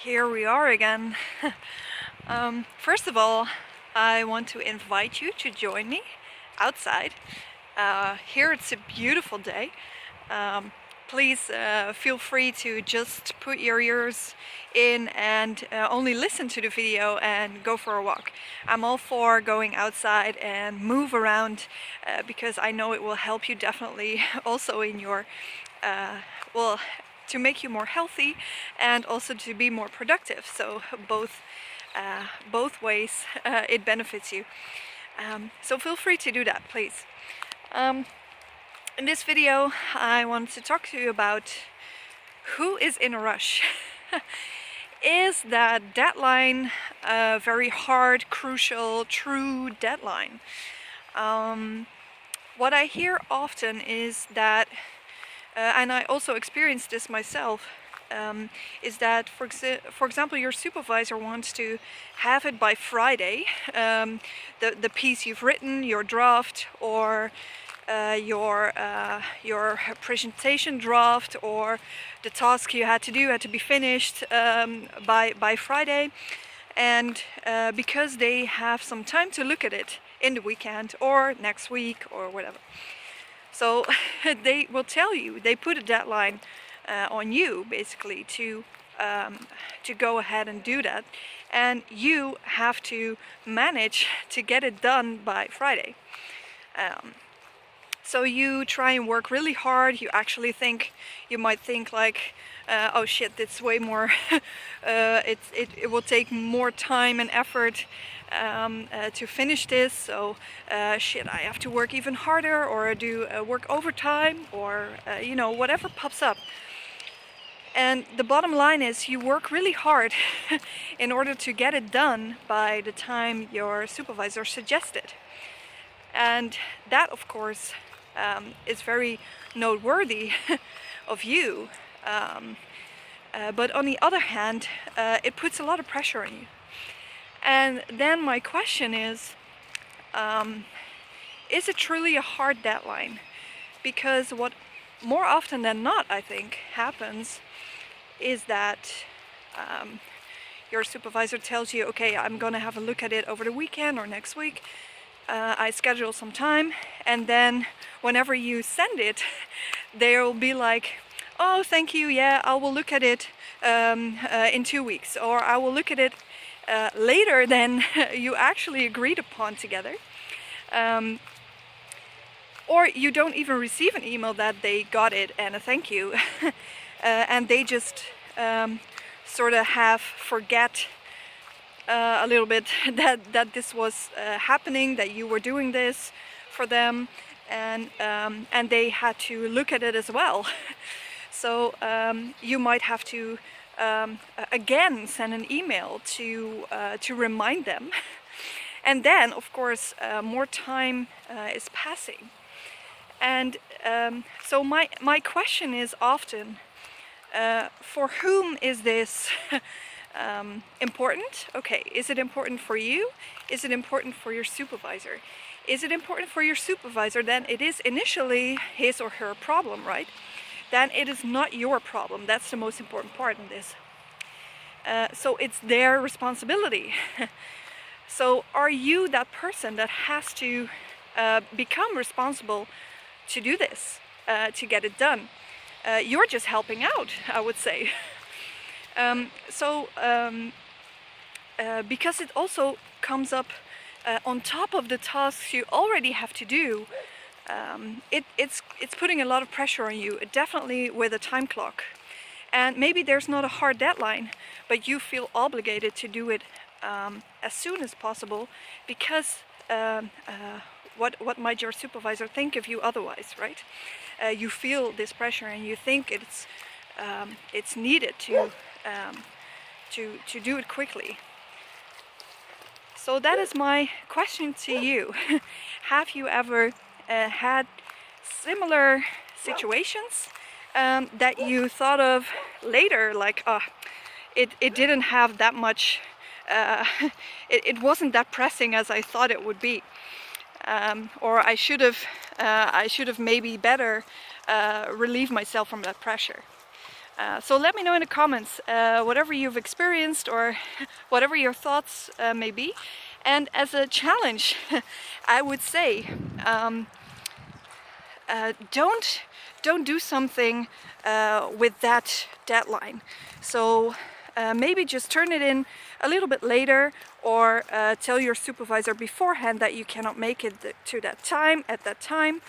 Here we are again. First of all, I want to invite you to join me outside. Here it's a beautiful day. Please feel free to just put your ears in and only listen to the video and go for a walk. I'm all for going outside and move around because I know it will help you definitely also in your, to make you more healthy and also to be more productive. So both ways it benefits you. So feel free to do that, please. In this video, I want to talk to you about who is in a rush. Is that deadline a very hard, crucial, true deadline? What I hear often is that, and I also experienced this myself, is that, for example, your supervisor wants to have it by Friday, the piece you've written, your draft, or your presentation draft, or the task you had to be finished by Friday, and because they have some time to look at it in the weekend or next week or whatever. So they will tell you, they put a deadline on you basically to go ahead and do that, and you have to manage to get it done by Friday. So you try and work really hard. You might think like, oh shit, it's way more, it will take more time and effort to finish this, so shit, I have to work even harder, or do work overtime, or whatever pops up. And the bottom line is, you work really hard in order to get it done by the time your supervisor suggested. And that, of course, is very noteworthy of you. But on the other hand, it puts a lot of pressure on you. And then my question is it truly a hard deadline? Because what more often than not, I think, happens is that your supervisor tells you, okay, I'm gonna have a look at it over the weekend or next week. I schedule some time, and then whenever you send it, they'll be like, oh, thank you, yeah, I will look at it in 2 weeks, or I will look at it later than you actually agreed upon together. Or you don't even receive an email that they got it and a thank you, and they just sort of forget a little bit that this was happening, that you were doing this for them, and they had to look at it as well. So you might have to again send an email to remind them, and then of course more time is passing. And so my question is often, for whom is this important? Okay, is it important for you? Is it important for your supervisor? Is it important for your supervisor? Then it is initially his or her problem, right? Then it is not your problem. That's the most important part in this. So it's their responsibility. So are you that person that has to become responsible to do this, to get it done? You're just helping out, I would say. Because it also comes up on top of the tasks you already have to do, it's putting a lot of pressure on you, definitely with a time clock. And maybe there's not a hard deadline, but you feel obligated to do it as soon as possible, because what might your supervisor think of you otherwise, right? You feel this pressure, and you think it's needed to do it quickly. So that is my question to you. Have you ever had similar situations that you thought of later, like, it didn't have that much, it wasn't that pressing as I thought it would be, or I should have maybe better relieved myself from that pressure? So let me know in the comments whatever you've experienced or whatever your thoughts may be. And as a challenge, I would say don't do something with that deadline. So maybe just turn it in a little bit later, or tell your supervisor beforehand that you cannot make it to that time at that time.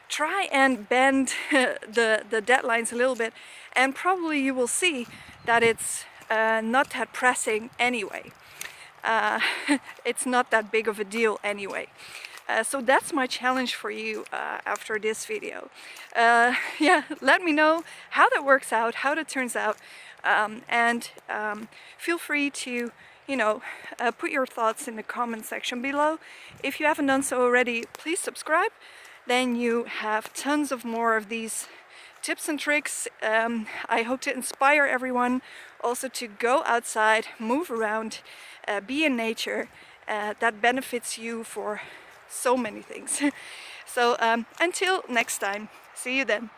Try and bend the deadlines a little bit, and probably you will see that it's not that pressing anyway. It's not that big of a deal anyway. So that's my challenge for you after this video. Yeah, let me know how that works out, how that turns out, and feel free to, put your thoughts in the comment section below. If you haven't done so already, please subscribe. Then you have tons of more of these tips and tricks. I hope to inspire everyone also to go outside, move around, be in nature. That benefits you for so many things. So until next time, see you then.